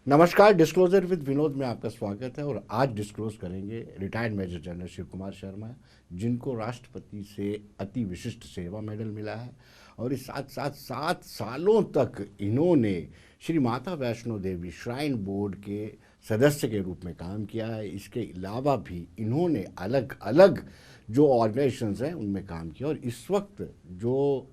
नमस्कार, disclosure with Vinod में आपका स्वागत है। और आज डिस्क्लोज करेंगे retired major general Shiv Kumar Sharma, जिनको राष्ट्रपति से अति विशिष्ट सेवा मेडल मिला है। और इस साथ साथ 7 सालों तक इन्होंने श्री माता वैष्णो देवी श्राइन बोर्ड के सदस्य के रूप में काम किया है। इसके अलावा भी इन्होंने अलग अलग जो ऑर्गेनाइजेशंस हैं उनमें काम किया, और इस वक्त जो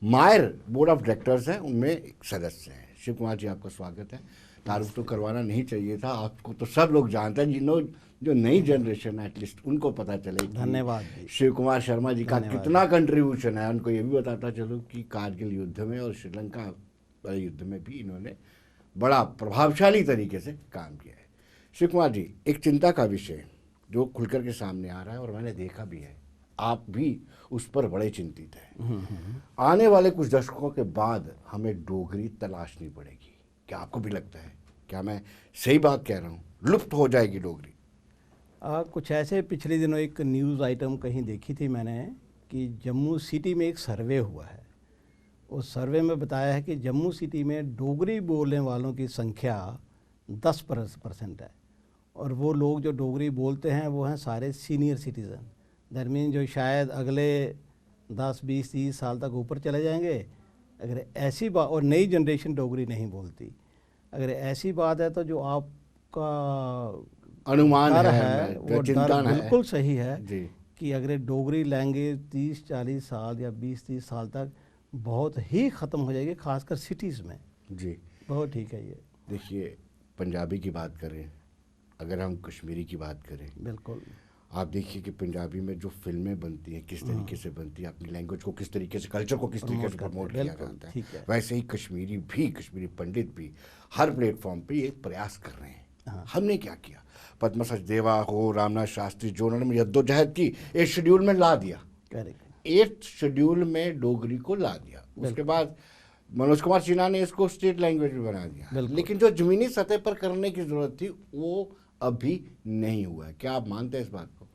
मायर बोर्ड ऑफ डायरेक्टर्स हैं उनमें एक सदस्य हैं। शिव कुमार जी, आपका स्वागत है। तारुफ तो करवाना नहीं चाहिए था, आपको तो सब लोग जानते हैं, जो नई जनरेशन है एटलीस्ट उनको पता चले। धन्यवाद शिव कुमार शर्मा जी का कितना कंट्रीब्यूशन है। उनको ये भी बताता चलो कि कारगिल युद्ध में और श्रीलंका वाले युद्ध में भी इन्होंने बड़ा प्रभावशाली तरीके से काम किया है। शिव कुमार जी, एक चिंता का विषय जो खुलकर के सामने आ रहा है और मैंने देखा भी है, आप भी उस पर बड़े चिंतित हैं। आने वाले कुछ दशकों के बाद हमें डोगरी तलाशनी पड़ेगी। क्या आपको भी लगता है? क्या मैं सही बात कह रहा हूँ? लुप्त हो जाएगी डोगरी? कुछ ऐसे पिछले दिनों एक न्यूज़ आइटम कहीं देखी थी मैंने कि जम्मू सिटी में एक सर्वे हुआ है। उस सर्वे में बताया है कि जम्मू सिटी में डोगरी बोलने वालों की संख्या 10% है, और वो लोग जो डोगरी बोलते हैं वो हैं सारे सीनियर सिटीज़न। दैट मीन जो शायद अगले 10, 20, 30 साल तक ऊपर चले जाएंगे। अगर ऐसी बात, और नई जनरेशन डोगरी नहीं बोलती, अगर ऐसी बात है तो जो आपका अनुमान डर है वो चिंता डर बिल्कुल सही है जी। कि अगर डोगरी लैंग्वेज 30-40 साल या 20-30 साल तक बहुत ही ख़त्म हो जाएगी, खासकर सिटीज़ में। जी, बहुत ठीक है ये। देखिए, पंजाबी की बात करें, अगर हम कश्मीरी की बात करें, बिल्कुल आप देखिए कि पंजाबी में जो फिल्में बनती हैं किस तरीके से बनती है, अपनी लैंग्वेज को किस तरीके से, कल्चर को किस तरीके से प्रमोट किया जाता है। वैसे ही कश्मीरी पंडित भी हर प्लेटफॉर्म पे ये प्रयास कर रहे हैं। हमने क्या किया? पद्मा सचदेवा हो, रामनाथ शास्त्री, जो उन्होंने जद्दोजहद की, एक शेड्यूल में ला दिया। करेक्ट। 8th शेड्यूल में डोगरी को ला दिया। उसके बाद मनोज कुमार सिन्हा ने इसको स्टेट लैंग्वेज भी बना दिया। लेकिन जो जमीनी सतह पर करने की जरूरत थी वो अभी नहीं हुआ है। क्या आप मानते हैं इस बात को?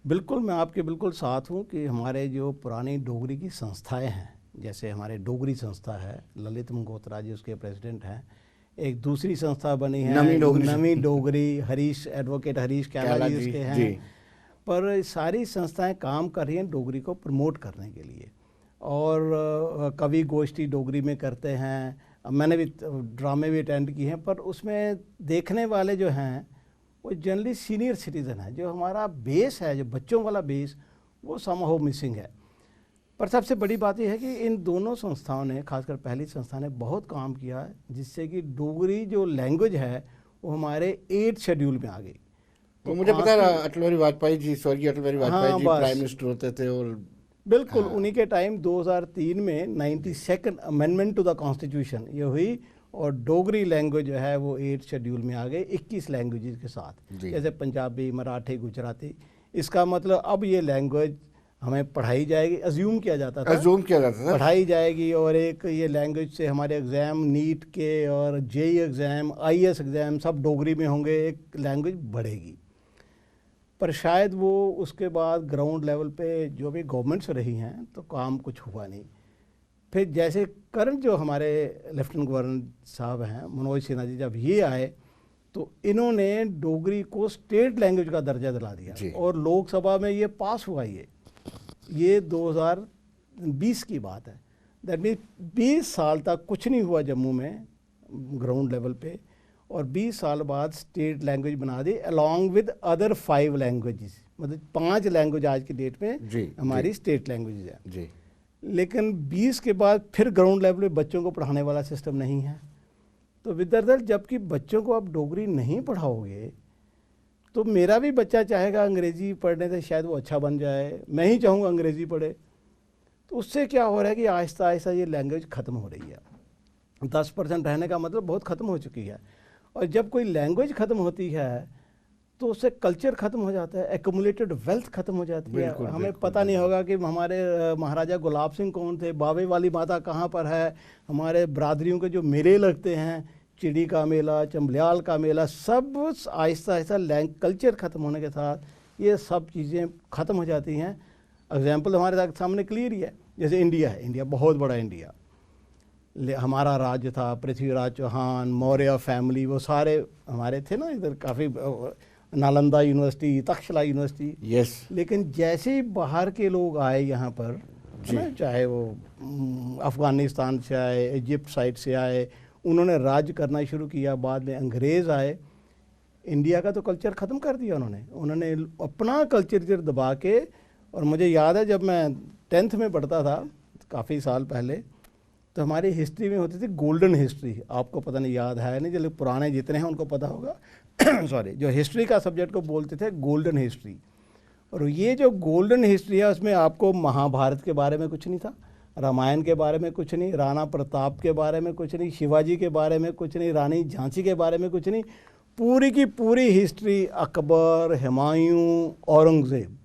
बिल्कुल, मैं आपके बिल्कुल साथ हूँ कि हमारे जो पुरानी डोगरी की संस्थाएं हैं, जैसे हमारे डोगरी संस्था है, ललित मंगोत्रा जी उसके प्रेसिडेंट हैं। एक दूसरी संस्था बनी है नवी डोगरी, एडवोकेट हरीश कैला जी उसके हैं। पर सारी संस्थाएं काम कर रही हैं डोगरी को प्रमोट करने के लिए, और कवि गोष्ठी डोगरी में करते हैं। मैंने भी ड्रामे भी अटेंड किए हैं, पर उसमें देखने वाले जो हैं वो जनरली सीनियर सिटीज़न है। जो हमारा बेस है, जो बच्चों वाला बेस, वो समहाउ मिसिंग है। पर सबसे बड़ी बात यह है कि इन दोनों संस्थाओं ने, खासकर पहली संस्था ने बहुत काम किया है, जिससे कि डोगरी जो लैंग्वेज है वो हमारे 8th शेड्यूल में आ गई। तो मुझे पता है अटल बिहारी वाजपेयी जी, स्वर्गीय अटल बिहारी वाजपेयी जी प्राइम मिनिस्टर होते थे, और बिल्कुल उन्हीं के टाइम 2003 में 92nd amendment to the constitution ये हुई, और डोगरी लैंग्वेज जो है वो 8th शेड्यूल में आ गए 21 लैंग्वेजेस के साथ, जैसे पंजाबी, मराठी, गुजराती। इसका मतलब अब ये लैंग्वेज हमें पढ़ाई जाएगी, अज्यूम किया जाता था पढ़ाई जाएगी, और एक ये लैंग्वेज से हमारे एग्ज़ाम नीट के और जेईई एग्ज़ाम, आईएएस एग्ज़ाम सब डोगरी में होंगे, एक लैंग्वेज बढ़ेगी। पर शायद वो उसके बाद ग्राउंड लेवल पे जो भी गवर्नमेंट्स रही हैं तो काम कुछ हुआ नहीं। फिर जैसे करंट जो हमारे लेफ्टिनेंट गवर्नर साहब हैं मनोज सिन्हा जी, जब ये आए तो इन्होंने डोगरी को स्टेट लैंग्वेज का दर्जा दिला दिया, और लोकसभा में ये पास हुआ। ये 2020 की बात है। दैट मीन 20 साल तक कुछ नहीं हुआ जम्मू में ग्राउंड लेवल पे, और 20 साल बाद स्टेट लैंग्वेज बना दी अलॉन्ग विद अदर 5 लैंग्वेजेस। मतलब 5 लैंग्वेज आज की डेट में हमारी स्टेट लैंग्वेज है जी। लेकिन 20 के बाद फिर ग्राउंड लेवल पे बच्चों को पढ़ाने वाला सिस्टम नहीं है। तो विद्यार्थी, जबकि बच्चों को आप डोगरी नहीं पढ़ाओगे तो मेरा भी बच्चा चाहेगा अंग्रेज़ी पढ़ने से शायद वो अच्छा बन जाए, मैं ही चाहूँगा अंग्रेज़ी पढ़े। तो उससे क्या हो रहा है कि आहिस्ता आहिस्ता ये लैंग्वेज ख़त्म हो रही है। 10% रहने का मतलब बहुत ख़त्म हो चुकी है। और जब कोई लैंग्वेज ख़त्म होती है तो उससे कल्चर ख़त्म हो जाता है, एक्यूमुलेटेड वेल्थ ख़त्म हो जाती है। हमें पता नहीं होगा कि हमारे महाराजा गुलाब सिंह कौन थे, बावे वाली माता कहाँ पर है, हमारे बरादरियों के जो मेले लगते हैं, चिड़ी का मेला, चंबलियाल का मेला, सब आहिस्ता आहिस्ता कल्चर ख़त्म होने के साथ ये सब चीज़ें ख़त्म हो जाती हैं। एग्जाम्पल हमारे सामने क्लियर ही है, जैसे इंडिया है, इंडिया बहुत बड़ा इंडिया, हमारा राज्य था, पृथ्वीराज चौहान, मौर्य फैमिली, वो सारे हमारे थे ना इधर, काफ़ी Nalanda university, Takshashila university. Yes. लेकिन जैसे ही बाहर के लोग आए यहाँ पर, है ना, चाहे वो अफ़गानिस्तान से आए, इजिप्ट साइड से आए, उन्होंने राज करना शुरू किया। बाद में अंग्रेज़ आए, इंडिया का तो कल्चर ख़त्म कर दिया उन्होंने अपना कल्चर दबा के। और मुझे याद है जब मैं 10th में पढ़ता था काफ़ी साल पहले, तो हमारी हिस्ट्री में होती थी गोल्डन हिस्ट्री। आपको पता नहीं याद है नहीं, जो पुराने जितने हैं उनको पता होगा सॉरी, जो हिस्ट्री का सब्जेक्ट को बोलते थे गोल्डन हिस्ट्री। और ये जो गोल्डन हिस्ट्री है उसमें आपको महाभारत के बारे में कुछ नहीं था, रामायण के बारे में कुछ नहीं, राणा प्रताप के बारे में कुछ नहीं, शिवाजी के बारे में कुछ नहीं, रानी झांसी के बारे में कुछ नहीं। पूरी की पूरी हिस्ट्री अकबर, हुमायूं, औरंगज़ेब।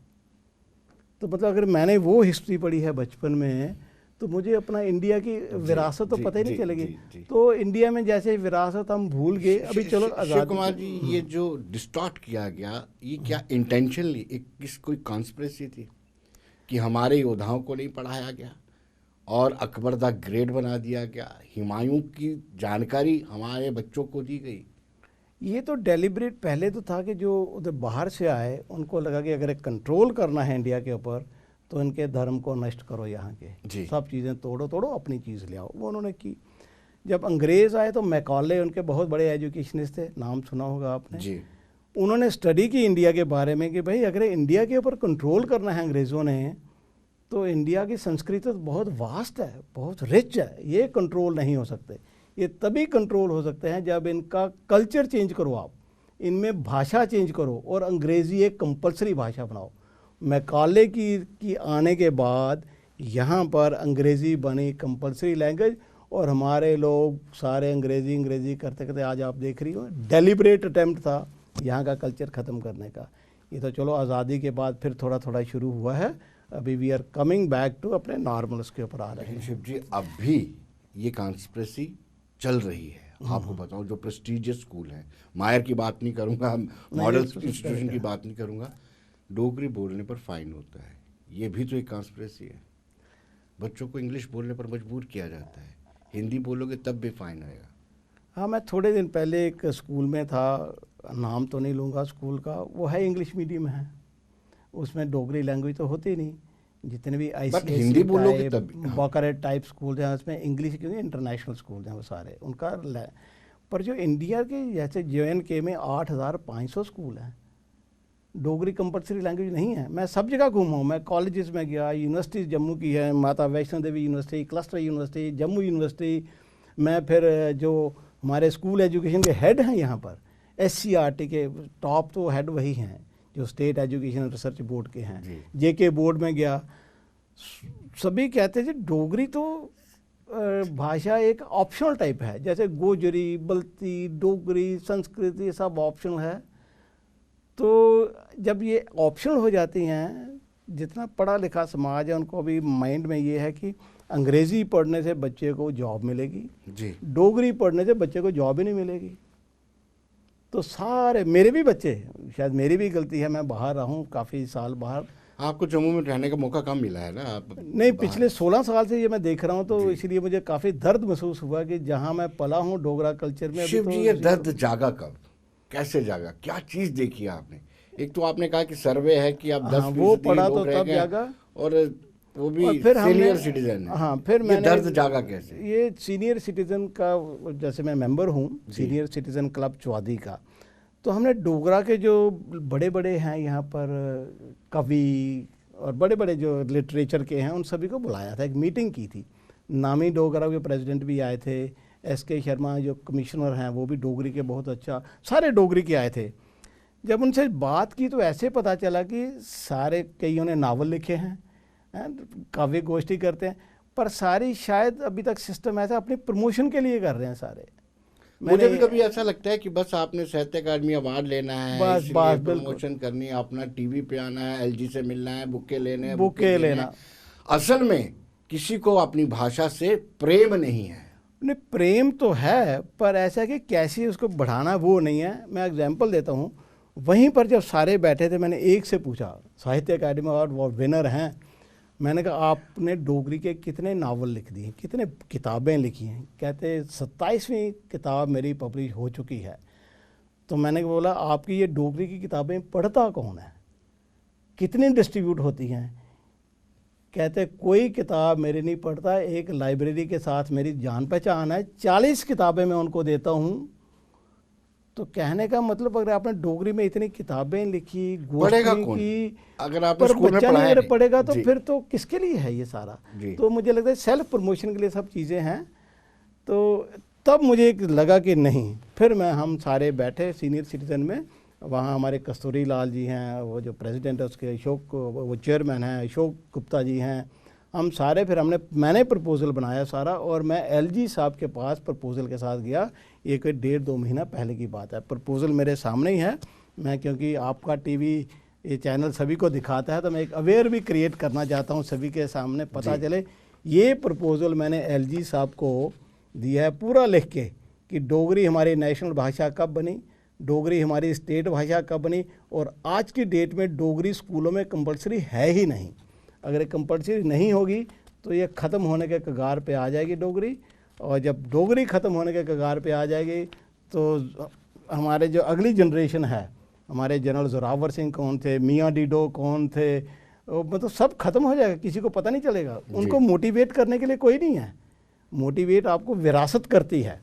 तो मतलब अगर मैंने वो हिस्ट्री पढ़ी है बचपन में, तो मुझे अपना इंडिया की विरासत तो पता ही नहीं चलेगी। तो इंडिया में जैसे विरासत हम भूल गए। अभी चलो शिव कुमार जी, ये जो डिस्टॉर्ट किया गया, ये क्या इंटेंशनली कोई कॉन्स्पिरेसी थी कि हमारे योद्धाओं को नहीं पढ़ाया गया और अकबर द ग्रेट बना दिया गया, हुमायूं की जानकारी हमारे बच्चों को दी गई? ये तो डेलिब्रेट पहले तो था कि जो उधर बाहर से आए उनको लगा कि अगर कंट्रोल करना है इंडिया के ऊपर तो इनके धर्म को नष्ट करो, यहाँ के सब चीज़ें तोड़ो, अपनी चीज़ ले आओ। वो उन्होंने की। जब अंग्रेज़ आए तो मैकॉले उनके बहुत बड़े एजुकेशनिस्ट थे, नाम सुना होगा आपने जी। उन्होंने स्टडी की इंडिया के बारे में कि भाई अगर इंडिया के ऊपर कंट्रोल करना है अंग्रेज़ों ने, तो इंडिया की संस्कृति तो बहुत वास्ट है, बहुत रिच है, ये कंट्रोल नहीं हो सकते। ये तभी कंट्रोल हो सकते हैं जब इनका कल्चर चेंज करो, आप इनमें भाषा चेंज करो और अंग्रेज़ी एक कंपलसरी भाषा बनाओ। मैकाले की आने के बाद यहाँ पर अंग्रेज़ी बनी कंपलसरी लैंग्वेज, और हमारे लोग सारे अंग्रेज़ी करते करते आज आप देख रही हो डेलिब्रेट अटेम्प्ट था यहाँ का कल्चर ख़त्म करने का। ये तो चलो आज़ादी के बाद फिर थोड़ा थोड़ा शुरू हुआ है, अभी we are coming back to अपने नॉर्मल्स के ऊपर आ रहे हैं। शिव जी, अब भी ये कॉन्स्पिरेसी चल रही है। आपको बताऊं, जो प्रेस्टीजियस स्कूल हैं, मायर की बात नहीं करूँगा, मॉडल इंस्टीट्यूशन की बात नहीं करूँगा, डोगरी बोलने पर फाइन होता है। ये भी तो एक कॉन्स्पिरेसी है। बच्चों को इंग्लिश बोलने पर मजबूर किया जाता है, हिंदी बोलोगे तब भी फाइन आएगा। हाँ, मैं थोड़े दिन पहले एक स्कूल में था, नाम तो नहीं लूँगा स्कूल का, वो है इंग्लिश मीडियम है, उसमें डोगरी लैंग्वेज तो होती नहीं। जितने भी हिंदी बोलोगे तब बॉकरेट टाइप स्कूल हैं उसमें इंग्लिश, क्योंकि इंटरनेशनल स्कूल हैं वो सारे उनका। पर जो इंडिया के जैसे JNK में 8500 स्कूल हैं, डोगरी कंपलसरी लैंग्वेज नहीं है। मैं सब जगह घूमा हूँ, मैं कॉलेजेस में गया, यूनिवर्सिटीज़ जम्मू की है, Mata Vaishno Devi university, cluster university, Jammu university. मैं फिर जो हमारे स्कूल एजुकेशन के हेड हैं यहाँ पर, SCRT के टॉप तो हेड वही हैं जो स्टेट एजुकेशन रिसर्च बोर्ड के हैं। JK बोर्ड में गया, सभी कहते थे डोगरी तो भाषा एक ऑप्शनल टाइप है, जैसे गोजरी, बल्ती, डोगरी, संस्कृत ये सब ऑप्शनल है। तो जब ये ऑप्शनल हो जाती हैं, जितना पढ़ा लिखा समाज है उनको अभी माइंड में ये है कि अंग्रेज़ी पढ़ने से बच्चे को जॉब मिलेगी जी, डोगरी पढ़ने से बच्चे को जॉब ही नहीं मिलेगी। तो सारे मेरे भी बच्चे, शायद मेरी भी गलती है, मैं बाहर रहा हूँ काफ़ी साल बाहर। आपको जम्मू में रहने का मौका कम मिला है ना? आप नहीं, पिछले 16 साल से ये मैं देख रहा हूँ, तो इसलिए मुझे काफ़ी दर्द महसूस हुआ कि जहाँ मैं पला हूँ डोगरा कल्चर में। शिव जी, ये दर्द जागा कब, कैसे जागा, क्या चीज़ देखी आपने? एक तो आपने कहा कि सर्वे है कि आप 10% वो पढ़ा तो तब जागा, और वो भी सीनियर सिटीजन है। हाँ, फिर मैंने दर्द जागा कैसे? ये सीनियर सिटीजन का, जैसे मैं मेंबर हूँ सीनियर सिटीजन क्लब चौधरी का, तो हमने डोगरा के जो बड़े बड़े हैं यहाँ पर कवि और बड़े बड़े जो लिटरेचर के हैं उन सभी को बुलाया था, एक मीटिंग की थी। नामी डोगरा के प्रेसिडेंट भी आए थे, SK शर्मा जो कमिश्नर हैं वो भी डोगरी के बहुत अच्छा, सारे डोगरी के आए थे। जब उनसे बात की तो ऐसे पता चला कि सारे, कईयों ने नावल लिखे हैं, काव्य गोष्ठी करते हैं, पर सारी शायद अभी तक सिस्टम ऐसा अपनी प्रमोशन के लिए कर रहे हैं सारे। मुझे भी कभी ऐसा लगता है कि बस आपने साहित्य अकादमी अवार्ड लेना है, बस प्रमोशन करनी है, अपना TV पे आना है, LG से मिलना है, बुके लेना। असल में किसी को अपनी भाषा से प्रेम नहीं है। नहीं, प्रेम तो है, पर ऐसा कि कैसे उसको बढ़ाना वो नहीं है। मैं एग्जांपल देता हूँ, वहीं पर जब सारे बैठे थे मैंने एक से पूछा, साहित्य अकादमी अवार्ड वो विनर हैं, मैंने कहा आपने डोगरी के कितने नावल लिख दिए, कितने किताबें लिखी हैं? कहते 27वीं किताब मेरी पब्लिश हो चुकी है। तो मैंने बोला आपकी ये डोगरी की किताबें पढ़ता कौन है, कितनी डिस्ट्रीब्यूट होती हैं? कहते कोई किताब मेरी नहीं पढ़ता, एक लाइब्रेरी के साथ मेरी जान पहचान है, 40 किताबें मैं उनको देता हूँ। तो कहने का मतलब अगर आपने डोगरी में इतनी किताबें लिखी, पढ़ेगा गोष्ठी कौन? की, अगर आप पर स्कूल में बच्चा पढ़ाया नहीं नहीं। पढ़ेगा तो जी। फिर तो किसके लिए है ये सारा? जी। तो मुझे लगता है सेल्फ प्रमोशन के लिए सब चीज़ें हैं। तो तब मुझे एक लगा कि नहीं, फिर हम सारे बैठे सीनियर सिटीजन में, वहाँ हमारे कस्तूरी लाल जी हैं, वो जो प्रेसिडेंट है उसके, अशोक, वो चेयरमैन हैं अशोक गुप्ता जी हैं, हम सारे, फिर मैंने प्रपोज़ल बनाया सारा, और मैं एलजी साहब के पास प्रपोज़ल के साथ गया। ये कोई 1.5-2 महीना पहले की बात है। प्रपोज़ल मेरे सामने ही है। मैं, क्योंकि आपका टीवी ये चैनल सभी को दिखाता है, तो मैं एक अवेयर भी क्रिएट करना चाहता हूँ, सभी के सामने पता चले। ये प्रपोज़ल मैंने एलजी साहब को दिया है पूरा लिख के कि डोगरी हमारी नेशनल भाषा कब बनी, डोगरी हमारी स्टेट भाषा कब बनी, और आज की डेट में डोगरी स्कूलों में कंपलसरी है ही नहीं। अगर ये कंपलसरी नहीं होगी तो ये ख़त्म होने के कगार पे आ जाएगी डोगरी, और जब डोगरी ख़त्म होने के कगार पे आ जाएगी तो हमारे जो अगली जनरेशन है, हमारे जनरल जोरावर सिंह कौन थे, मियाँ डीडो कौन थे, मतलब सब खत्म हो जाएगा, किसी को पता नहीं चलेगा। उनको मोटिवेट करने के लिए कोई नहीं है। मोटिवेट आपको विरासत करती है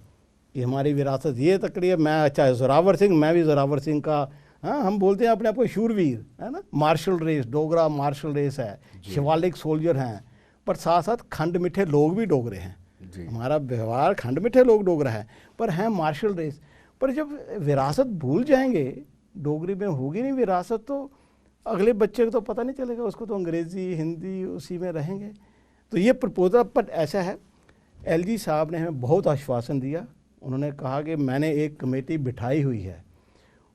कि हमारी विरासत ये तकड़ी है। मैं, अच्छा जोरावर सिंह, मैं भी जोरावर सिंह का, हाँ, हम बोलते हैं अपने आप को शूरवीर, है ना, martial race, Dogra martial race है, शिवालिक सोल्जर हैं, पर साथ साथ खंड मिठे लोग भी डोगरे हैं। हमारा व्यवहार खंड मिठे लोग डोगरा है, पर हैं मार्शल रेस। पर जब विरासत भूल जाएंगे, डोगरी में होगी नहीं विरासत, तो अगले बच्चे को तो पता नहीं चलेगा, उसको तो अंग्रेज़ी हिंदी उसी में रहेंगे। तो ये प्रपोजल, पर ऐसा है, एलजी साहब ने हमें बहुत आश्वासन दिया। उन्होंने कहा कि मैंने एक कमेटी बिठाई हुई है,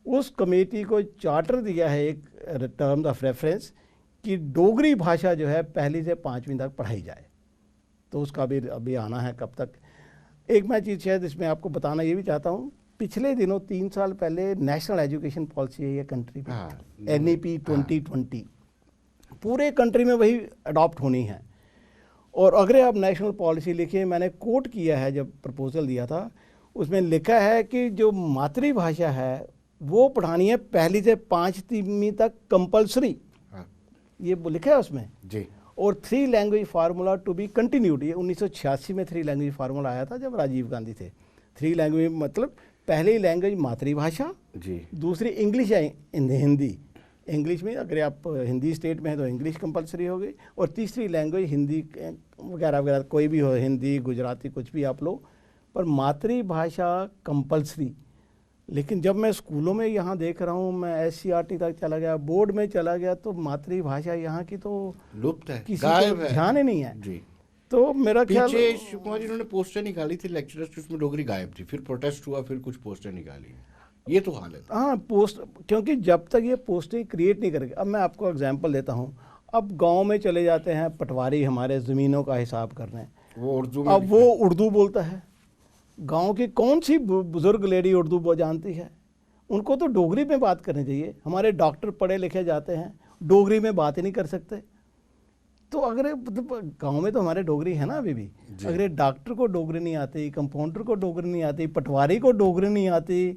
उस कमेटी को चार्टर दिया है, एक टर्म ऑफ रेफरेंस, कि डोगरी भाषा जो है 1ली से 5वीं तक पढ़ाई जाए। तो उसका भी अभी आना है कब तक। एक मैं चीज़ शायद इसमें आपको बताना ये भी चाहता हूँ, पिछले दिनों 3 साल पहले नेशनल एजुकेशन पॉलिसी है ये कंट्री में, NEP 2020, पूरे कंट्री में वही अडॉप्ट होनी है। और अगर आप नेशनल पॉलिसी लिखिए, मैंने कोट किया है जब प्रपोजल दिया था, उसमें लिखा है कि जो मातृभाषा है वो पढ़ानी है 1ली से 5वीं तक कंपलसरी, ये लिखा है उसमें जी। और 3 language formula to be continued. ये 1986 में 3 लैंग्वेज फार्मूला आया था जब राजीव गांधी थे। 3 लैंग्वेज मतलब पहली लैंग्वेज मातृभाषा जी, दूसरी इंग्लिश या हिंदी, इंग्लिश में अगर आप हिंदी स्टेट में है तो इंग्लिश कंपलसरी हो गई, और तीसरी लैंग्वेज हिंदी वगैरह वगैरह कोई भी हो, हिंदी गुजराती कुछ भी आप लो, पर मातृभाषा कंपलसरी। लेकिन जब मैं स्कूलों में यहाँ देख रहा हूँ, मैं SCRT तक चला गया, बोर्ड में चला गया, तो मातृभाषा यहाँ की तो लुप्त है, किसी को ध्यान ही नहीं है जी। तो मेरा ख्याल, पीछे शिव कुमार जी उन्होंने पोस्टर निकाली थी लेक्चरर्स की, उसमें डोगरी गायब थी, फिर प्रोटेस्ट हुआ, फिर कुछ पोस्टर निकाली, ये तो हालत है। हाँ, पोस्ट, क्योंकि जब तक ये पोस्टें क्रिएट नहीं करेंगे। अब मैं आपको एग्जांपल देता हूँ, अब गांव में चले जाते हैं पटवारी हमारे ज़मीनों का हिसाब करने, वो उर्दू, अब वो उर्दू बोलता है। गांव की कौन सी बुजुर्ग लेडी उर्दू जानती है? उनको तो डोगरी में बात करनी चाहिए। हमारे डॉक्टर पढ़े लिखे जाते हैं, डोगरी में बात ही नहीं कर सकते। तो अगर मतलब गांव में तो हमारे डोगरी है ना अभी भी, अगर डॉक्टर को डोगरी नहीं आती, कंपाउंडर को डोगरी नहीं आती, पटवारी को डोगरी नहीं आती,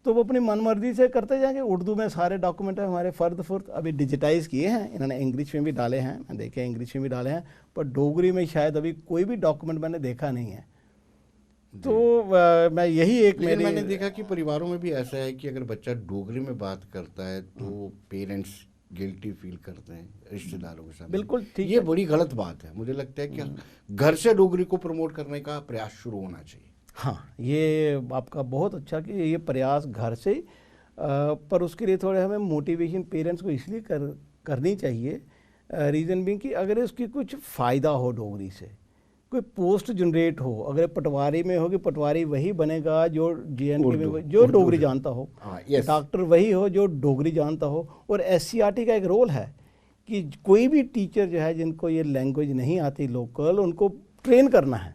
तो वो अपनी मनमर्जी से करते जाएंगे। उर्दू में सारे डॉक्यूमेंट है हमारे फ़र्द अभी डिजिटाइज़ किए हैं इन्होंने, इंग्लिश में भी डाले हैं, मैं देखे इंग्लिश में भी डाले हैं, पर डोगरी में शायद अभी कोई भी डॉक्यूमेंट मैंने देखा नहीं है। तो मैं यही एक मैंने देखा कि परिवारों में भी ऐसा है कि अगर बच्चा डोगरी में बात करता है तो पेरेंट्स गिल्टी फील करते हैं रिश्तेदारों के साथ। बिल्कुल ठीक, ये बड़ी गलत बात है। मुझे लगता है कि घर से डोगरी को प्रमोट करने का प्रयास शुरू होना चाहिए। हाँ, ये आपका बहुत अच्छा कि ये प्रयास घर से, पर उसके लिए थोड़े हमें मोटिवेशन पेरेंट्स को इसलिए करनी चाहिए, रीज़न भी कि अगर इसकी कुछ फ़ायदा हो, डोगरी से कोई पोस्ट जनरेट हो, अगर पटवारी में होगी, पटवारी वही बनेगा जो JNK में जो डोगरी जानता हो, डॉक्टर वही हो जो डोगरी जानता हो। और SCRT का एक रोल है कि कोई भी टीचर जो है जिनको ये लैंग्वेज नहीं आती लोकल, उनको ट्रेन करना है।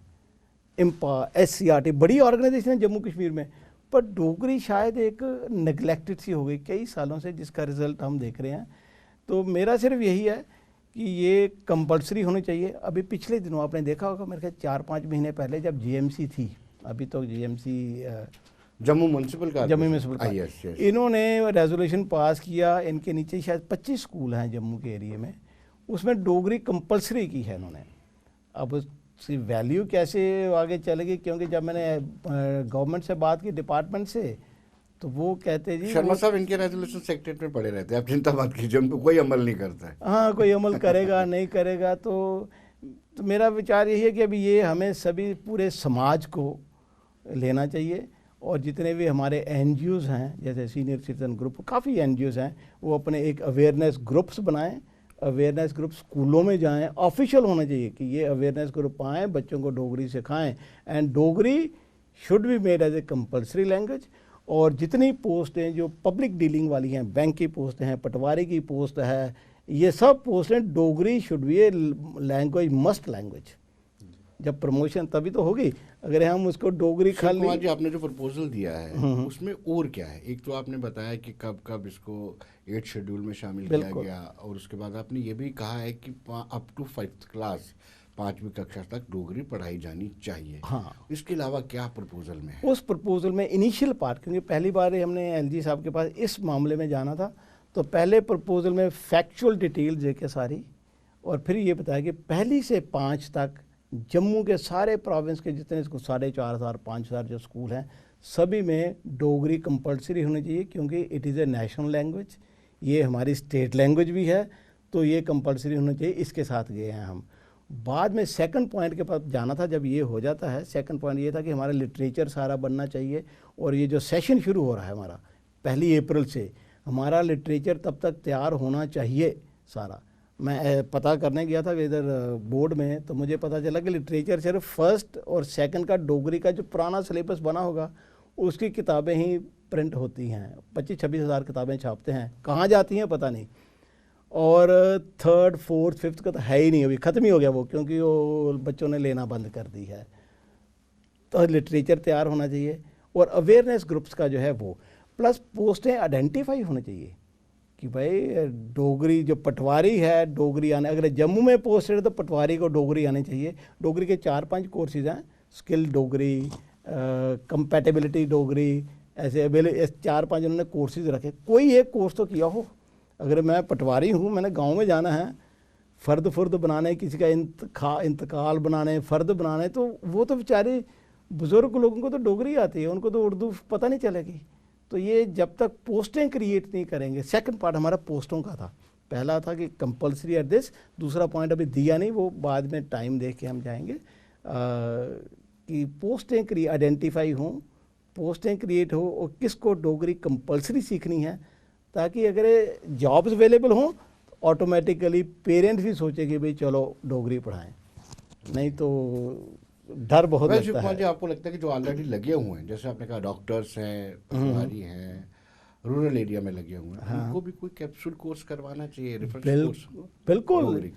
SCRT बड़ी ऑर्गेनाइजेशन है जम्मू कश्मीर में, पर डोगरी शायद एक नेग्लेक्टेड सी हो गई कई सालों से, जिसका रिज़ल्ट हम देख रहे हैं। तो मेरा सिर्फ यही है कि ये कंपलसरी होनी चाहिए। अभी पिछले दिनों आपने देखा होगा, मेरे ख्याल 4-5 महीने पहले जब जीएमसी थी, अभी तो जीएमसी जम्मू म्यूनसिपल यस, इन्होंने रेजोल्यूशन पास किया, इनके नीचे शायद 25 स्कूल हैं जम्मू के एरिया में, उसमें डोगरी कंपलसरी की है इन्होंने। अब उसकी वैल्यू कैसे आगे चलेगी, क्योंकि जब मैंने गवर्नमेंट से बात की, डिपार्टमेंट से, तो वो कहते जी शर्मा साहब इनके रेजोल्यूशन सेक्रेटरी में पड़े रहते हैं, आप चिंता मत कीजिए, उन पर कोई अमल नहीं करता है। हाँ, कोई अमल करेगा नहीं करेगा। तो मेरा विचार यही है कि अभी ये हमें सभी पूरे समाज को लेना चाहिए, और जितने भी हमारे एनजीओज़ हैं, जैसे सीनियर सिटीजन ग्रुप, काफ़ी एनजीओज़ हैं, वो अपने एक अवेयरनेस ग्रुप्स बनाएं, अवेयरनेस ग्रुप स्कूलों में जाएं, ऑफिशियल होना चाहिए कि ये अवेयरनेस ग्रुप आएँ, बच्चों को डोगरी सिखाएं, and Dogri should be made as a compulsory language. और जितनी पोस्टें जो पब्लिक डीलिंग वाली हैं, बैंक की पोस्ट हैं, पटवारी की पोस्ट है, ये सब पोस्टें Dogri should B a language, must language. जब प्रमोशन तभी तो होगी अगर हम उसको डोगरी खाली। जी आपने जो प्रपोजल दिया है उसमें और क्या है? एक तो आपने बताया कि कब कब इसको 8th शेड्यूल में शामिल किया गया, और उसके बाद आपने ये भी कहा है कि अप टू 5th क्लास, 5वीं कक्षा तक डोगरी पढ़ाई जानी चाहिए। हाँ, इसके अलावा क्या प्रपोजल में है? उस प्रपोजल में इनिशियल पार्ट, क्योंकि पहली बार हमने एलजी साहब के पास इस मामले में जाना था, तो पहले प्रपोजल में फैक्चुअल डिटेल देके सारी, और फिर ये बताया कि 1 से 5 तक जम्मू के सारे प्रोविंस के जितने 4,500 5,000 जो स्कूल हैं, सभी में डोगरी कंपलसरी होनी चाहिए, क्योंकि it is a national language, ये हमारी स्टेट लैंग्वेज भी है, तो ये कंपलसरी होनी चाहिए। इसके साथ गए हैं हम। बाद में सेकंड पॉइंट के पास जाना था। जब ये हो जाता है, सेकंड पॉइंट ये था कि हमारा लिटरेचर सारा बनना चाहिए, और ये जो सेशन शुरू हो रहा है हमारा 1 अप्रैल से, हमारा लिटरेचर तब तक तैयार होना चाहिए सारा। मैं पता करने गया था इधर बोर्ड में, तो मुझे पता चला कि लिटरेचर सिर्फ 1st और 2nd का डोगरी का जो पुराना सिलेबस बना होगा उसकी किताबें ही प्रिंट होती हैं। 25-26 हज़ार किताबें छापते हैं, कहाँ जाती हैं पता नहीं। और 3rd 4th 5th का तो है ही नहीं, अभी ख़त्म ही हो गया वो, क्योंकि वो बच्चों ने लेना बंद कर दी है। तो लिटरेचर तैयार होना चाहिए, और अवेयरनेस ग्रुप्स का जो है वो, प्लस पोस्टें आइडेंटिफाई होनी चाहिए कि भाई डोगरी जो पटवारी है, डोगरी आने, अगर जम्मू में पोस्ट है तो पटवारी को डोगरी आनी चाहिए। डोगरी के 4-5 कोर्सेज हैं, स्किल डोगरी, कंपैटिबिलिटी डोगरी, ऐसे 4-5 उन्होंने कोर्सेज रखे। कोई एक कोर्स तो किया हो। अगर मैं पटवारी हूँ, मैंने गांव में जाना है, फ़र्द बनाने, किसी का इंतकाल बनाने, फ़र्द बनाने, तो वो तो बेचारे बुज़ुर्ग लोगों को तो डोगरी आती है, उनको तो उर्दू पता नहीं चलेगी। तो ये जब तक पोस्टें क्रिएट नहीं करेंगे, सेकंड पार्ट हमारा पोस्टों का था। पहला था कि कंपलसरी एट दिस, दूसरा पॉइंट अभी दिया नहीं, वो बाद में टाइम देख के हम जाएंगे, कि पोस्टें आइडेंटिफाई हों, पोस्टें क्रिएट हो, और किसको डोगरी कंपलसरी सीखनी है, ताकि अगर जॉब्स अवेलेबल हों तो ऑटोमेटिकली पेरेंट्स भी सोचे कि भाई चलो डोगरी पढ़ाएं, नहीं तो डर बहुत लगता है। आपको लगता है कि जो ऑलरेडी लगे हुए हैं, जैसे आपने कहा डॉक्टर्स हैं, पटवारी हैं, रूरल एरिया में लगे हुए हैं, हाँ, उनको भी कोई कैप्सूल कोर्स करवाना चाहिए, बिल्कुल।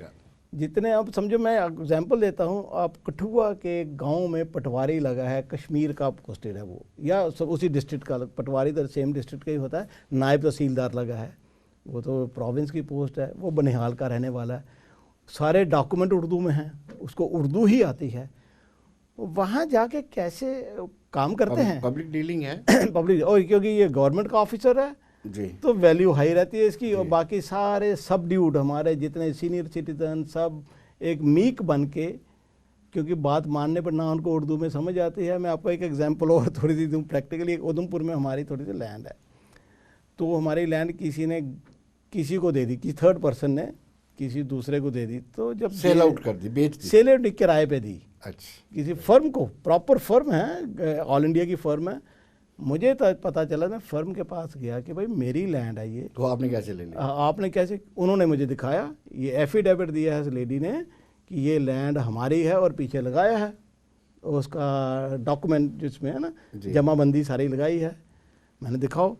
जितने आप समझो, मैं एग्जांपल देता हूँ, आप कठुआ के गांव में पटवारी लगा है, कश्मीर का पोस्टेड है वो, या उसी डिस्ट्रिक्ट का, पटवारी तो सेम डिस्ट्रिक्ट का ही होता है, नायब तहसीलदार लगा है, वो तो प्रोविंस की पोस्ट है, वो बनिहाल का रहने वाला है, सारे डॉक्यूमेंट उर्दू में हैं, उसको उर्दू ही आती है, वहाँ जाके कैसे काम करते हैं, पब्लिक डीलिंग है पब्लिक, और क्योंकि ये गवर्नमेंट का ऑफिसर है जी, तो वैल्यू हाई रहती है इसकी। और बाकी सारे सब ड्यूड हमारे जितने सीनियर सिटीजन सब एक मीक बन के, क्योंकि बात मानने पर ना उनको उर्दू में समझ आती है। मैं आपको एक एग्जांपल और थोड़ी सी दूँ प्रैक्टिकली। उधमपुर में हमारी थोड़ी सी लैंड है, तो हमारी लैंड किसी ने किसी को दे दी, किसी थर्ड पर्सन ने किसी दूसरे को दे दी, तो जब सेल आउट कर दी, बेच दी, सेल आउट किराए पे दी। अच्छा, किसी फर्म को, प्रॉपर फर्म है, ऑल इंडिया की फर्म है। मुझे तो पता चला, मैं फर्म के पास गया कि भाई मेरी लैंड है ये, तो आपने कैसे ले लिया? आपने कैसे? उन्होंने मुझे दिखाया, ये एफिडेविट दिया है इस लेडी ने कि ये लैंड हमारी है, और पीछे लगाया है उसका डॉक्यूमेंट जिसमें है ना, जमाबंदी सारी लगाई है। मैंने दिखाओ,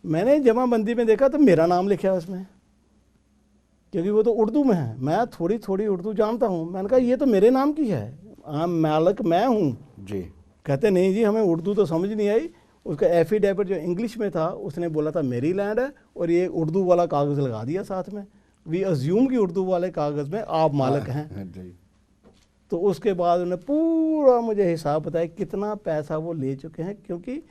मैंने जमाबंदी में देखा तो मेरा नाम लिखा है उसमें, क्योंकि वो तो उर्दू में है, मैं थोड़ी थोड़ी उर्दू जानता हूँ। मैंने कहा ये तो मेरे नाम की है, मालिक मैं हूँ जी। कहते नहीं जी हमें उर्दू तो समझ नहीं आई। उसका एफिडेविट जो इंग्लिश में था, उसने बोला था मेरी लैंड है, और ये उर्दू वाला कागज़ लगा दिया साथ में। वी अज्यूम कि उर्दू वाले कागज़ में आप मालिक हैं। तो उसके बाद उन्हें पूरा मुझे हिसाब बताया कितना पैसा वो ले चुके हैं, क्योंकि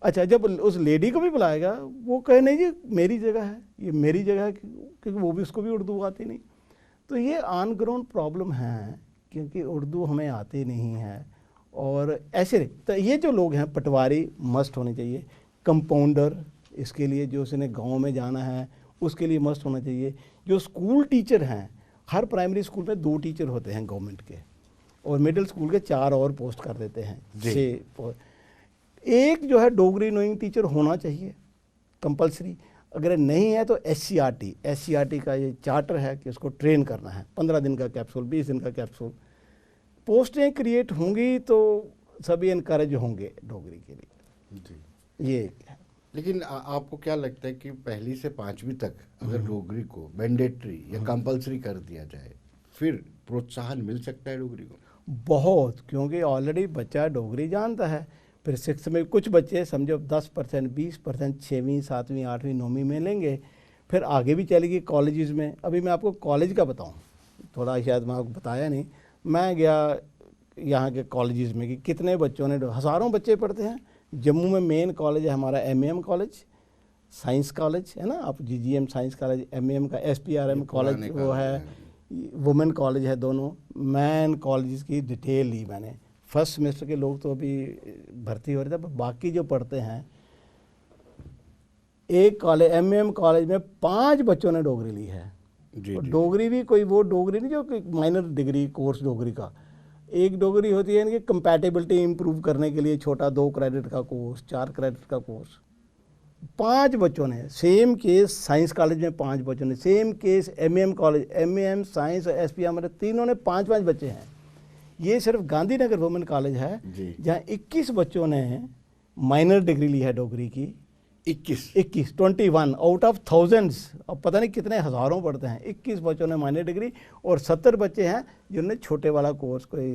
अच्छा जब उस लेडी को भी बुलाएगा वो कहे नहीं जी मेरी जगह है, ये मेरी जगह है, क्योंकि वो भी उसको भी उर्दू आती नहीं। तो ये ऑन ग्राउंड प्रॉब्लम है, क्योंकि उर्दू हमें आती नहीं है। और ऐसे तो ये जो लोग हैं पटवारी मस्ट होने चाहिए, कंपाउंडर इसके लिए जो उसने गांव में जाना है उसके लिए मस्ट होना चाहिए। जो स्कूल टीचर हैं, हर प्राइमरी स्कूल में 2 टीचर होते हैं गवर्नमेंट के, और मिडिल स्कूल के 4 और पोस्ट कर देते हैं, 6। एक जो है डोगरी नोइंग टीचर होना चाहिए कंपलसरी। अगर नहीं है तो SCRT का ये चार्टर है कि उसको ट्रेन करना है, 15 दिन का कैप्सूल, 20 दिन का कैप्सूल। पोस्टें क्रिएट होंगी तो सभी इनकरेज होंगे डोगरी के लिए जी। ये है। लेकिन आपको क्या लगता है कि पहली से 5वीं तक अगर डोगरी को मैंडेटरी या कंपलसरी कर दिया जाए फिर प्रोत्साहन मिल सकता है डोगरी को? बहुत, क्योंकि ऑलरेडी बच्चा डोगरी जानता है। फिर 6th में कुछ बच्चे समझो 10%, 20% 6वीं, 7वीं, 8वीं, 9वीं में लेंगे, फिर आगे भी चलेगी कॉलेजेस में। अभी मैं आपको कॉलेज का बताऊं, थोड़ा शायद मैं आपको बताया नहीं। मैं गया यहाँ के कॉलेजेस में कि कितने बच्चों ने, हज़ारों बच्चे पढ़ते हैं। जम्मू में मेन कॉलेज है हमारा MAM कॉलेज, साइंस कॉलेज है ना, आप GGM साइंस कॉलेज, MAM का SPRM कॉलेज वो है, वुमेन कॉलेज है, दोनों। मैन कॉलेज की डिटेल ली मैंने। फर्स्ट सेमेस्टर के लोग तो अभी भर्ती हो रहे थे, पर बाकी जो पढ़ते हैं, एक कॉलेज MAM कॉलेज में 5 बच्चों ने डोगरी ली है। जी, जी, डोगरी भी कोई वो डोगरी नहीं जो माइनर डिग्री कोर्स डोगरी का, एक डोगरी होती है इनकी कंपैटिबिलिटी इंप्रूव करने के लिए छोटा 2 क्रेडिट का कोर्स, 4 क्रेडिट का कोर्स। 5 बच्चों ने, सेम केस साइंस कॉलेज में 5 बच्चों ने, same case MAM college, MAM science और SPM मेरे तीनों ने 5-5 बच्चे हैं। ये सिर्फ गांधीनगर वुमेन कॉलेज है जहाँ 21 बच्चों ने माइनर डिग्री ली है डोगरी की। 21 आउट ऑफ थाउजेंड्स, अब पता नहीं कितने हज़ारों पढ़ते हैं। 21 बच्चों ने माइनर डिग्री और 70 बच्चे हैं जिन्होंने छोटे वाला कोर्स कोई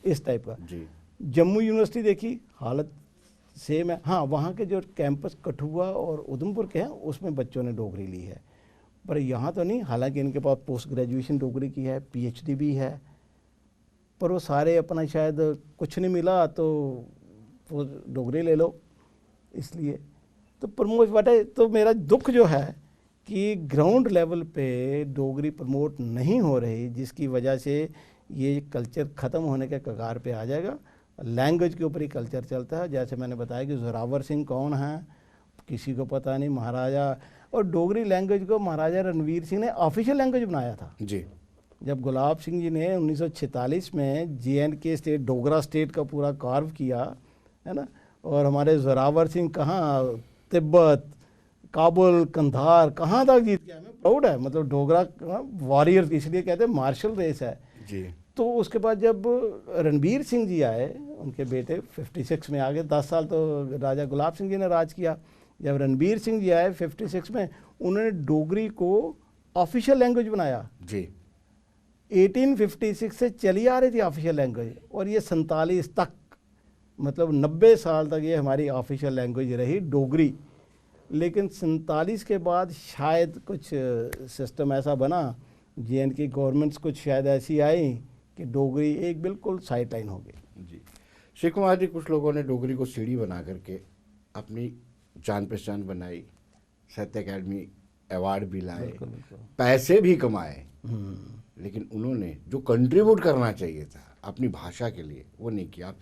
इस टाइप का। जम्मू यूनिवर्सिटी देखी हालत सेम है। हाँ, वहाँ के जो कैंपस कठुआ और उधमपुर के हैं उसमें बच्चों ने डोगरी ली है, पर यहाँ तो नहीं। हालांकि इनके पास पोस्ट ग्रेजुएशन डोगरी की है, PhD भी है, पर वो सारे अपना शायद कुछ नहीं मिला तो वो डोगरी ले लो, इसलिए तो प्रमोट बटे। तो मेरा दुख जो है कि ग्राउंड लेवल पे डोगरी प्रमोट नहीं हो रही, जिसकी वजह से ये कल्चर ख़त्म होने के कगार पे आ जाएगा। लैंग्वेज के ऊपर ही कल्चर चलता है। जैसे मैंने बताया कि जोरावर सिंह कौन है किसी को पता नहीं, महाराजा। और डोगरी लैंग्वेज को महाराजा रणवीर सिंह ने ऑफिशियल लैंग्वेज बनाया था जी। जब गुलाब सिंह जी ने 1946 में JNK स्टेट, डोगरा स्टेट का पूरा कार्व किया है ना, और हमारे जोरावर सिंह कहाँ तिब्बत, काबुल, कंधार कहाँ तक जीत गया, हमें प्राउड है। मतलब डोगरा वॉरियर इसलिए कहते हैं, मार्शल रेस है जी। तो उसके बाद जब रणबीर सिंह जी आए, उनके बेटे 56 में आ गए, 10 साल तो राजा गुलाब सिंह जी ने राज किया। जब रणबीर सिंह जी आए 56 में, उन्होंने डोगरी को ऑफिशियल लैंग्वेज बनाया जी। 1856 से चली आ रही थी ऑफिशियल लैंग्वेज, और ये 47 तक, मतलब 90 साल तक ये हमारी ऑफिशियल लैंग्वेज रही डोगरी। लेकिन 47 के बाद शायद कुछ सिस्टम ऐसा बना, JNK गवर्नमेंट्स कुछ शायद ऐसी आई कि डोगरी एक बिल्कुल साइड लाइन हो गई जी। शिव कुमार जी, कुछ लोगों ने डोगरी को सीढ़ी बना करके अपनी जान पहचान बनाई, साहित्य अकादमी अवार्ड भी लाए, पैसे भी कमाए, लेकिन उन्होंने जो कंट्रीब्यूट करना चाहिए था अपनी भाषा के लिए वो नहीं किया। आप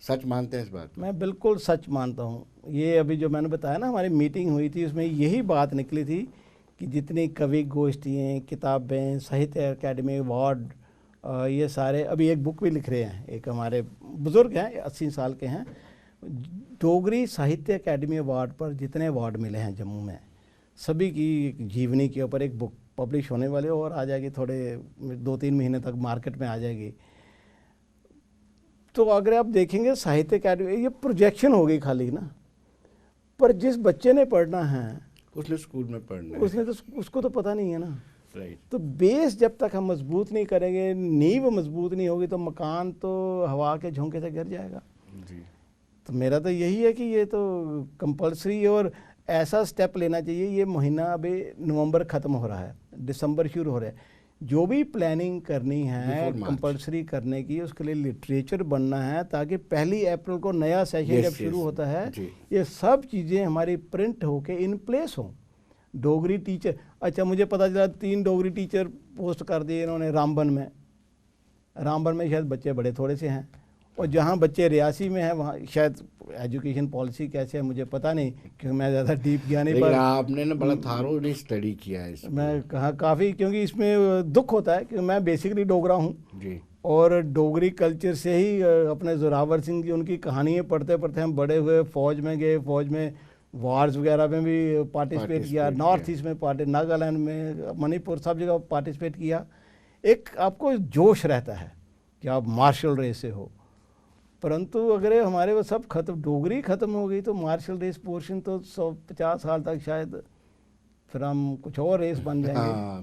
सच मानते हैं इस बात? मैं बिल्कुल सच मानता हूँ। ये अभी जो मैंने बताया ना, हमारी मीटिंग हुई थी, उसमें यही बात निकली थी कि जितनी कवि गोष्ठियाँ, किताबें, साहित्य अकादमी अवार्ड, ये सारे, अभी एक बुक भी लिख रहे हैं, एक हमारे बुज़ुर्ग हैं 80 साल के हैं, डोगरी साहित्य अकादमी अवार्ड पर जितने अवार्ड मिले हैं जम्मू में, सभी की जीवनी के ऊपर एक बुक पब्लिश होने वाली, और आ जाएगी थोड़े 2-3 महीने तक मार्केट में आ जाएगी। तो अगर आप देखेंगे साहित्य अकादमी, ये प्रोजेक्शन हो गई खाली ना, पर जिस बच्चे ने पढ़ना है उसने स्कूल में पढ़ना है, उसने तो उसको तो पता नहीं है ना। राइट। तो बेस जब तक हम मजबूत नहीं करेंगे, नींव मजबूत नहीं होगी, तो मकान तो हवा के झोंके से गिर जाएगा जी। तो मेरा तो यही है कि ये तो कंपलसरी, और ऐसा स्टेप लेना चाहिए। ये महीना अभी नवंबर ख़त्म हो रहा है, दिसंबर शुरू हो रहा है, जो भी प्लानिंग करनी है कंपलसरी करने की, उसके लिए लिटरेचर बनना है, ताकि 1 अप्रैल को नया सेशन जब शुरू होता है ये सब चीज़ें हमारी प्रिंट होके इन प्लेस हों। डोगरी टीचर, अच्छा मुझे पता चला 3 डोगरी टीचर पोस्ट कर दिए इन्होंने रामबन में। रामबन में शायद बच्चे बड़े थोड़े से हैं, और जहाँ बच्चे रियासी में हैं वहाँ शायद एजुकेशन पॉलिसी कैसे है मुझे पता नहीं, क्योंकि मैं ज़्यादा डीप गया नहीं। पर आपने ना बड़ा थारोली स्टडी किया है इसमें। मैं कहा काफ़ी, क्योंकि इसमें दुख होता है कि मैं बेसिकली डोगरा हूँ जी, और डोगरी कल्चर से ही अपने जोरावर सिंह की उनकी कहानियाँ पढ़ते पढ़ते हम बड़े हुए। फ़ौज में गए, फ़ौज में वार्स वगैरह में भी पार्टिसिपेट किया, नॉर्थ ईस्ट में नागालैंड में, मणिपुर, सब जगह पार्टिसिपेट किया। एक आपको जोश रहता है कि आप मार्शल रेस से हो, परंतु अगर हमारे वो सब खत्म, डोगरी ख़त्म हो गई तो मार्शल रेस पोर्शन तो 150 साल तक शायद फिर हम कुछ और रेस बन जाएंगे। हाँ,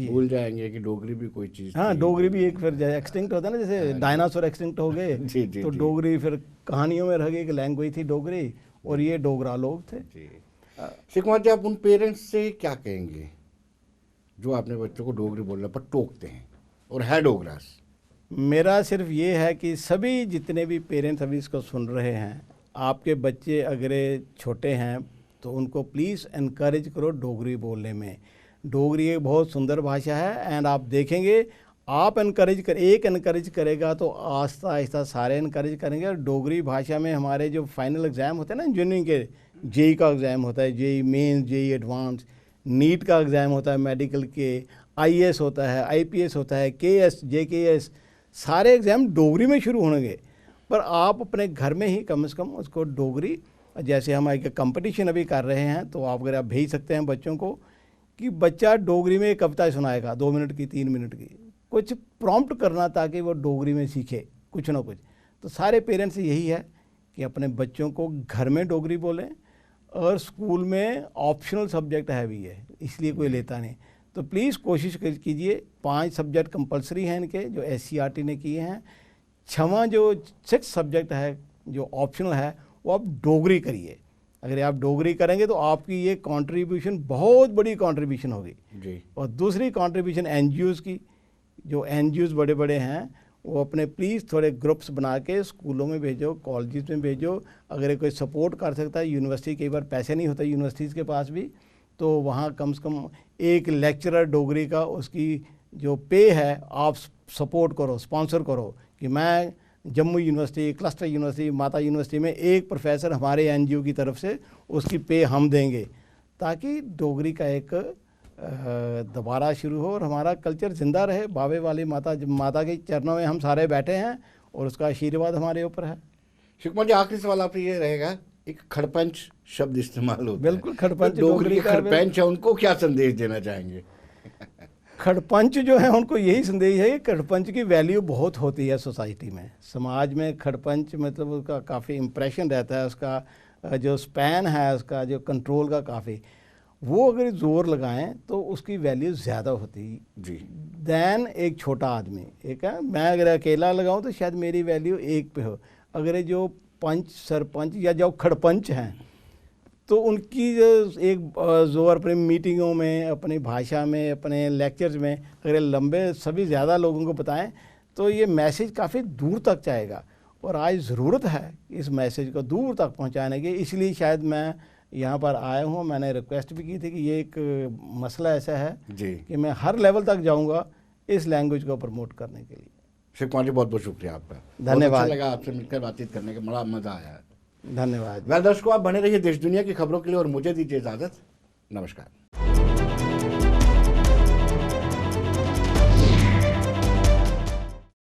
भूल जाएंगे कि डोगरी भी कोई चीज़। हाँ, डोगरी भी एक फिर एक्सटिंक्ट होता है ना, जैसे डायनासोर एक्सटिंक्ट हो गए तो डोगरी फिर कहानियों में रह गई कि लैंग्वेज थी डोगरी, और ये डोगरा लोग थे। श्री कुमार जी, आप उन पेरेंट्स से क्या कहेंगे जो आपने बच्चों को डोगरी बोलने पर टोकते हैं और है डोगरास? मेरा सिर्फ ये है कि सभी जितने भी पेरेंट्स अभी इसको सुन रहे हैं, आपके बच्चे अगर छोटे हैं तो उनको प्लीज़ इनकरेज करो डोगरी बोलने में। डोगरी एक बहुत सुंदर भाषा है, एंड आप देखेंगे आप एक इनकरेज करेगा तो आहिस्ता आहिस्ता सारे इनकरेज करेंगे। और डोगरी भाषा में हमारे जो फाइनल एग्ज़ाम होते हैं ना इंजीनियरिंग के, जेई का एग्ज़ाम होता है, JEE main, JEE advance, NEET का एग्ज़ाम होता है, मेडिकल के, आईएएस होता है, आईपीएस होता है, केएस, जेकेएस, सारे एग्ज़ाम डोगरी में शुरू होंगे। पर आप अपने घर में ही कम से कम उसको डोगरी, जैसे हम एक कंपटीशन अभी कर रहे हैं तो आप अगर आप भेज सकते हैं बच्चों को कि बच्चा डोगरी में एक कविता सुनाएगा 2 मिनट की, 3 मिनट की, कुछ प्रॉम्प्ट करना ताकि वो डोगरी में सीखे कुछ ना कुछ। तो सारे पेरेंट्स यही है कि अपने बच्चों को घर में डोगरी बोलें, और स्कूल में ऑप्शनल सब्जेक्ट है भी है, इसलिए कोई लेता नहीं। तो प्लीज़ कोशिश कीजिए, 5 सब्जेक्ट कंपलसरी हैं इनके जो SCERT ने किए हैं। 6वां जो 6 सब्जेक्ट है जो ऑप्शनल है वो आप डोगरी करिए। अगर आप डोगरी करेंगे तो आपकी ये कंट्रीब्यूशन बहुत बड़ी कंट्रीब्यूशन होगी जी। और दूसरी कंट्रीब्यूशन NGOs की, जो NGOs बड़े बड़े हैं वो अपने प्लीज़ थोड़े ग्रुप्स बना के स्कूलों में भेजो, कॉलेजेस में भेजो। अगर कोई सपोर्ट कर सकता है, यूनिवर्सिटी कई बार पैसे नहीं होते यूनिवर्सिटीज़ के पास भी, तो वहाँ कम से कम एक लेक्चरर डोगरी का उसकी जो पे है आप सपोर्ट करो, स्पॉन्सर करो कि मैं जम्मू यूनिवर्सिटी, क्लस्टर यूनिवर्सिटी, माता यूनिवर्सिटी में एक प्रोफेसर हमारे NGO की तरफ से उसकी पे हम देंगे, ताकि डोगरी का एक दोबारा शुरू हो और हमारा कल्चर ज़िंदा रहे। बाबे वाली माता के चरणों में हम सारे बैठे हैं और उसका आशीर्वाद हमारे ऊपर है। श्री कुमार जी, आखिरी सवाल आपसे ये रहेगा, एक खड़पंच शब्द इस्तेमाल होता है। बिल्कुल, खड़पंच तो डोगरी के खड़पंच है, उनको क्या संदेश देना चाहेंगे? खड़पंच जो है उनको यही संदेश है कि खड़पंच की वैल्यू बहुत होती है सोसाइटी में, समाज में। खड़पंच मतलब उसका काफ़ी इम्प्रेशन रहता है, उसका जो स्पैन है, उसका जो कंट्रोल का काफ़ी, वो अगर जोर लगाएं तो उसकी वैल्यू ज़्यादा होती जी दैन एक छोटा आदमी। एक है, मैं अगर अकेला लगाऊं तो शायद मेरी वैल्यू 1 पे हो। अगर जो पंच, सरपंच या जो खड़पंच हैं तो उनकी जो एक जोर अपनी मीटिंगों में, अपनी भाषा में, अपने लेक्चर्स में अगर लंबे सभी ज़्यादा लोगों को बताएं तो ये मैसेज काफ़ी दूर तक जाएगा। और आज ज़रूरत है इस मैसेज को दूर तक पहुंचाने की, इसलिए शायद मैं यहाँ पर आया हूँ। मैंने रिक्वेस्ट भी की थी कि ये एक मसला ऐसा है जी कि मैं हर लेवल तक जाऊँगा इस लैंग्वेज को प्रमोट करने के लिए। श्री कुमार जी, बहुत बहुत शुक्रिया आपका, धन्यवाद। अच्छा लगा आपसे मिलकर, बातचीत करने का बड़ा मज़ा आया। धन्यवाद। दर्शकों, आप बने रहिए देश दुनिया की खबरों के लिए और मुझे दीजिए इजाज़त। नमस्कार।